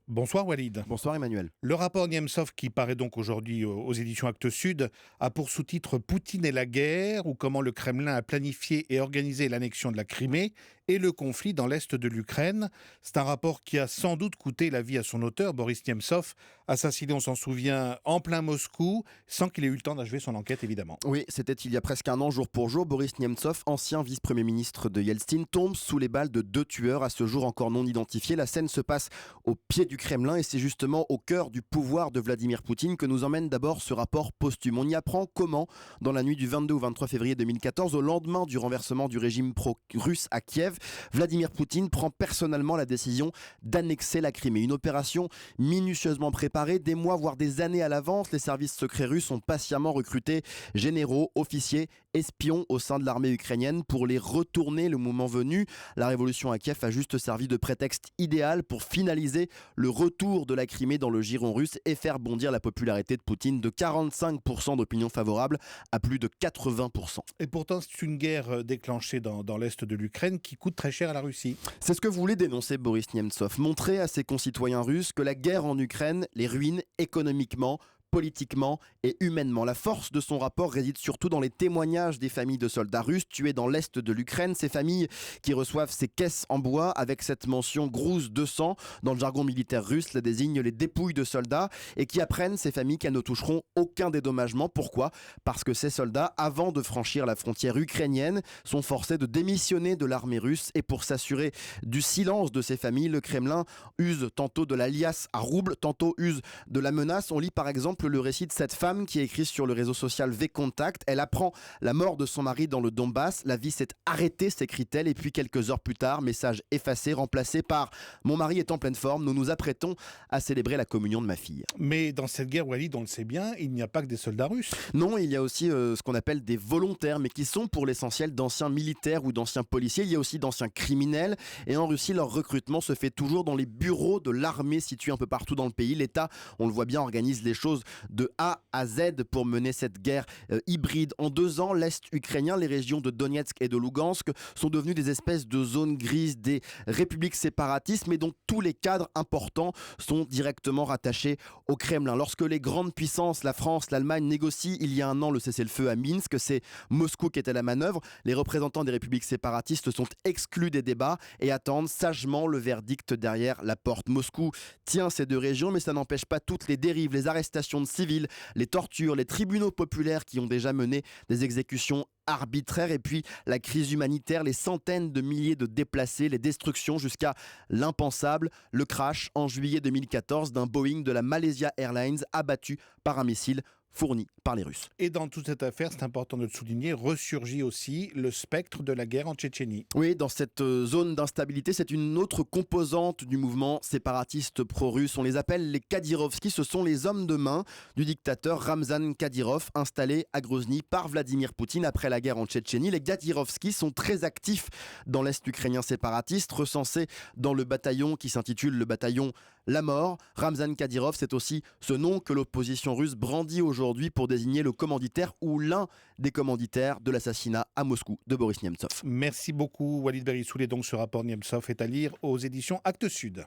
Bonsoir Walid. Bonsoir Emmanuel. Le rapport Niemtsov qui paraît donc aujourd'hui aux éditions Actes Sud a pour sous-titre Poutine et la guerre, ou comment le Kremlin a planifié et organisé l'annexion de la Crimée et le conflit dans l'est de l'Ukraine. C'est un rapport qui a sans doute coûté la vie à son auteur, Boris Niemtsov, assassiné, on s'en souvient, en plein Moscou, sans qu'il ait eu le temps d'achever son enquête évidemment. Oui, c'était il y a presque un an, jour pour jour. Boris Niemtsov, ancien vice-premier ministre de Yeltsin, tombe sous les balles de deux tueurs, à ce jour encore non identifiés. La scène se passe au pied du Kremlin et c'est justement au cœur du pouvoir de Vladimir Poutine que nous emmène d'abord ce rapport posthume. On y apprend comment, dans la nuit du 22 au 23 février 2014, au lendemain du renversement du régime pro-russe à Kiev, Vladimir Poutine prend personnellement la décision d'annexer la Crimée. Une opération minutieusement préparée, des mois voire des années à l'avance. Les services secrets russes ont patiemment recruté généraux, officiers, espions au sein de l'armée ukrainienne pour les retourner le moment venu. La révolution à Kiev a juste servi de prétexte idéal pour finaliser le retour de la Crimée dans le giron russe et faire bondir la popularité de Poutine de 45% d'opinion favorable à plus de 80%. Et pourtant, c'est une guerre déclenchée dans l'est de l'Ukraine qui coûte très cher à la Russie. C'est ce que voulait dénoncer Boris Niemtsov, montrer à ses concitoyens russes que la guerre en Ukraine les ruine économiquement, politiquement et humainement. La force de son rapport réside surtout dans les témoignages des familles de soldats russes tués dans l'est de l'Ukraine, ces familles qui reçoivent ces caisses en bois avec cette mention Grouze 200, dans le jargon militaire russe, cela désigne les dépouilles de soldats, et qui apprennent, ces familles, qu'elles ne toucheront aucun dédommagement. Pourquoi ? Parce que ces soldats, avant de franchir la frontière ukrainienne, sont forcés de démissionner de l'armée russe, et pour s'assurer du silence de ces familles, le Kremlin use tantôt de la liasse à rouble, tantôt use de la menace. On lit par exemple le récit de cette femme qui a écrit sur le réseau social V-Contact. Elle apprend la mort de son mari dans le Donbass. La vie s'est arrêtée, s'écrit-elle, et puis quelques heures plus tard, message effacé, remplacé par « Mon mari est en pleine forme, nous nous apprêtons à célébrer la communion de ma fille ». Mais dans cette guerre, Walid, on le sait bien, il n'y a pas que des soldats russes. Non, il y a aussi ce qu'on appelle des volontaires, mais qui sont pour l'essentiel d'anciens militaires ou d'anciens policiers. Il y a aussi d'anciens criminels. Et en Russie, leur recrutement se fait toujours dans les bureaux de l'armée situés un peu partout dans le pays. L'État, on le voit bien, organise les choses de A à Z pour mener cette guerre hybride. En 2 ans, l'Est ukrainien, les régions de Donetsk et de Lugansk sont devenues des espèces de zones grises, des républiques séparatistes, mais dont tous les cadres importants sont directement rattachés au Kremlin. Lorsque les grandes puissances, la France, l'Allemagne, négocient il y a un an le cessez-le-feu à Minsk, c'est Moscou qui est à la manœuvre. Les représentants des républiques séparatistes sont exclus des débats et attendent sagement le verdict derrière la porte. Moscou tient ces 2 régions, mais ça n'empêche pas toutes les dérives, les arrestations de civils, les tortures, les tribunaux populaires qui ont déjà mené des exécutions arbitraires, et puis la crise humanitaire, les centaines de milliers de déplacés, les destructions jusqu'à l'impensable, le crash en juillet 2014 d'un Boeing de la Malaysia Airlines abattu par un missile fourni par les Russes. Et dans toute cette affaire, c'est important de le souligner, ressurgit aussi le spectre de la guerre en Tchétchénie. Oui, dans cette zone d'instabilité, c'est une autre composante du mouvement séparatiste pro-russe. On les appelle les Kadyrovski. Ce sont les hommes de main du dictateur Ramzan Kadyrov, installé à Grozny par Vladimir Poutine après la guerre en Tchétchénie. Les Kadyrovski sont très actifs dans l'Est ukrainien séparatiste, recensés dans le bataillon qui s'intitule le bataillon La Mort. Ramzan Kadyrov, c'est aussi ce nom que l'opposition russe brandit aujourd'hui pour désigner le commanditaire ou l'un des commanditaires de l'assassinat à Moscou de Boris Niemtsov. Merci beaucoup Walid Berissoul. Et donc ce rapport Niemtsov est à lire aux éditions Actes Sud.